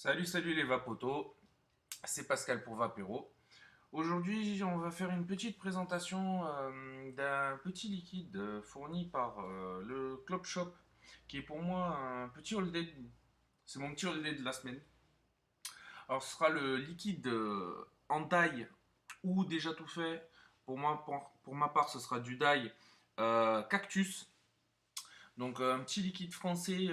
Salut les vapotos, c'est Pascal pour Vapéro. Aujourd'hui, on va faire une petite présentation d'un petit liquide fourni par le Club Shop, qui est pour moi un petit holiday. C'est mon petit holiday de la semaine. Alors, ce sera le liquide en dye ou déjà tout fait. Pour ma part, ce sera du dye cactus. Donc, un petit liquide français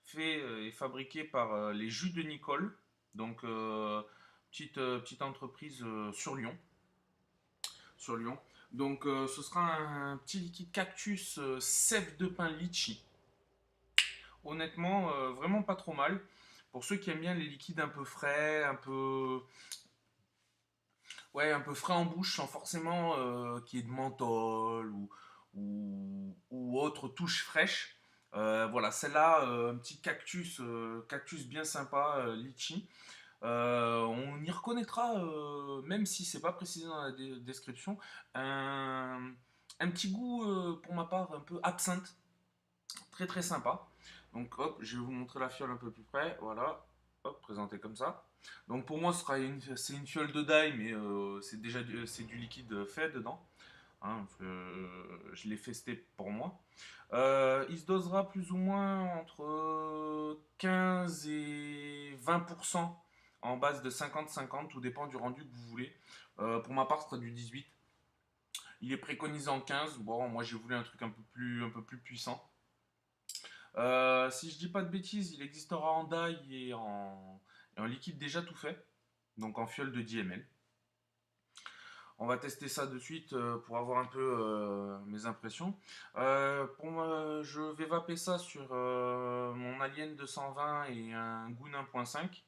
fait et fabriqué par les Jus de Nicole. Donc, petite entreprise sur Lyon. Sur Lyon. Donc, ce sera un petit liquide cactus sève de pin litchi. Honnêtement, vraiment pas trop mal. Pour ceux qui aiment bien les liquides un peu frais, un peu frais en bouche, sans forcément qu'il y ait de menthol ou autre touche fraîche. Voilà, celle-là, un petit cactus bien sympa, litchi. On y reconnaîtra, même si c'est pas précisé dans la description, un, un petit goût, pour ma part, un peu absinthe, très très sympa. Donc hop, je vais vous montrer la fiole un peu plus près, voilà, hop, présenté comme ça. Donc pour moi, c'est une fiole de dye, mais c'est déjà c'est du liquide fait dedans. Hein, je l'ai festé pour moi. Il se dosera plus ou moins entre 15 et 20% en base de 50-50, tout dépend du rendu que vous voulez. Pour ma part, ce sera du 18. Il est préconisé en 15. Bon, moi j'ai voulu un truc un peu plus puissant. Si je dis pas de bêtises, il existera en dye et en liquide déjà tout fait, donc en fiole de 10 ml. On va tester ça de suite pour avoir un peu mes impressions. Pour moi, je vais vaper ça sur mon Alien 220 et un Goon 1.5,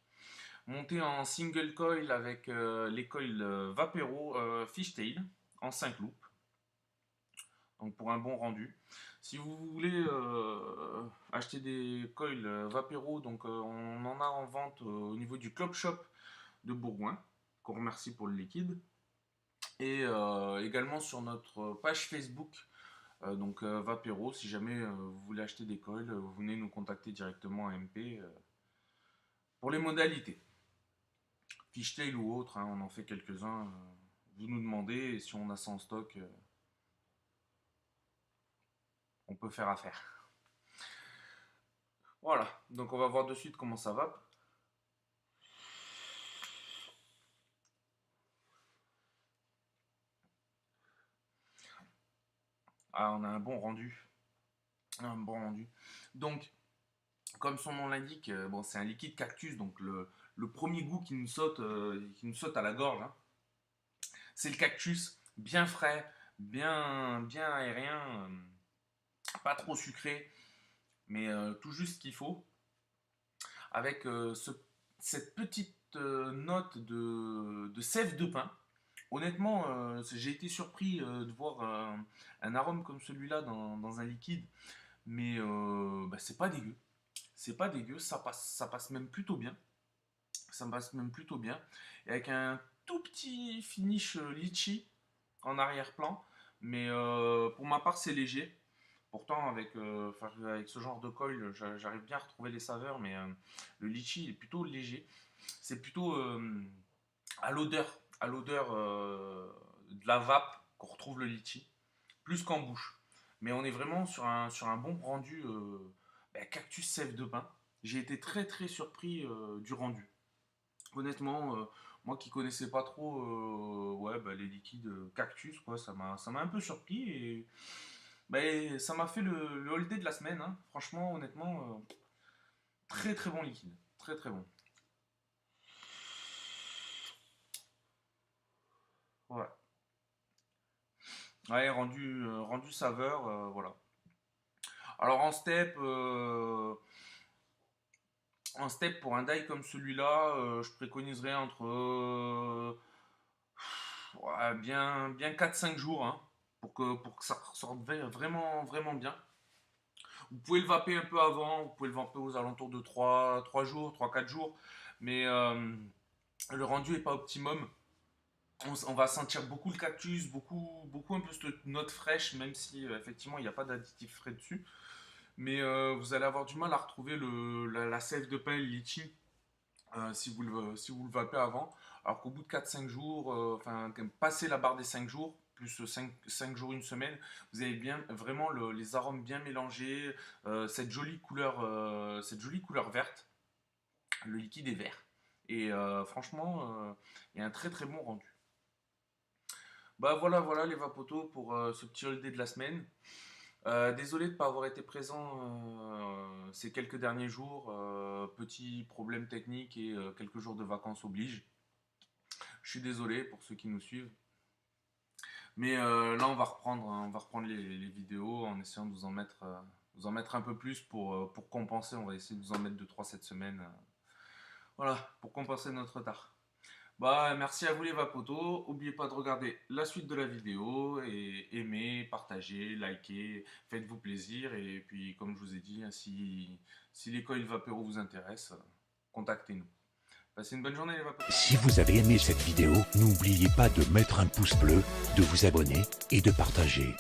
monté en single coil avec les coils Vapero Fishtail en 5 loops, donc pour un bon rendu. Si vous voulez acheter des coils Vapero, donc on en a en vente au niveau du Club Shop de Bourgoin, qu'on remercie pour le liquide, et également sur notre page Facebook, donc Vapero. Si jamais vous voulez acheter des coils, vous venez nous contacter directement à MP pour les modalités. Fishtail ou autre, hein, on en fait quelques-uns. Vous nous demandez, et si on a ça en stock, on peut faire affaire. Voilà, donc on va voir de suite comment ça va. Ah, on a un bon rendu. Un bon rendu. Donc, comme son nom l'indique, bon, c'est un liquide cactus, donc le premier goût qui nous saute à la gorge, hein, c'est le cactus, bien frais, bien aérien, pas trop sucré, mais tout juste ce qu'il faut, avec cette petite note de sève de pin. Honnêtement, j'ai été surpris de voir un arôme comme celui-là dans un liquide, mais bah, c'est pas dégueu. C'est pas dégueu, ça passe même plutôt bien. Ça passe même plutôt bien. Et avec un tout petit finish litchi en arrière-plan, mais pour ma part, c'est léger. Pourtant, avec ce genre de coil, j'arrive bien à retrouver les saveurs, mais le litchi est plutôt léger. C'est plutôt à l'odeur de la vape qu'on retrouve le litchi, plus qu'en bouche. Mais on est vraiment sur un bon rendu cactus sève de pin. J'ai été très très surpris du rendu. Honnêtement, moi qui connaissais pas trop les liquides cactus, quoi, ça m'a un peu surpris et ça m'a fait le holiday de la semaine, hein. Franchement, honnêtement, très très bon liquide. Très très bon. Ouais. Ouais, rendu saveur, voilà. Alors en step pour un die comme celui-là, je préconiserais entre bien 4-5 jours, hein, pour que ça ressorte vraiment bien. Vous pouvez le vaper un peu avant, vous pouvez le vaper aux alentours de 3 jours, 3-4 jours, mais le rendu n'est pas optimum. On va sentir beaucoup le cactus, beaucoup un peu cette note fraîche, même si effectivement il n'y a pas d'additif frais dessus. Mais vous allez avoir du mal à retrouver la sève de pain et le litchi si vous le vapez avant. Alors qu'au bout de 4 5 jours, enfin, passer la barre des 5 jours, plus 5 jours, une semaine, vous avez bien vraiment les arômes bien mélangés, cette jolie couleur verte. Le liquide est vert. Et franchement, il y a un très très bon rendu. Bah voilà, voilà les vapotos pour ce petit holiday de la semaine. Désolé de ne pas avoir été présent ces quelques derniers jours. Petit problème technique et quelques jours de vacances obligent. Je suis désolé pour ceux qui nous suivent. Mais là, on va reprendre les vidéos en essayant de vous en mettre un peu plus pour compenser. On va essayer de vous en mettre 2 3 cette semaine. Voilà, pour compenser notre retard. Bah, merci à vous les vapotos. N'oubliez pas de regarder la suite de la vidéo et aimer, partager, liker, faites-vous plaisir. Et puis, comme je vous ai dit, si les coils vapéros vous intéressent, contactez-nous. Passez une bonne journée les vapotos. Si vous avez aimé cette vidéo, n'oubliez pas de mettre un pouce bleu, de vous abonner et de partager.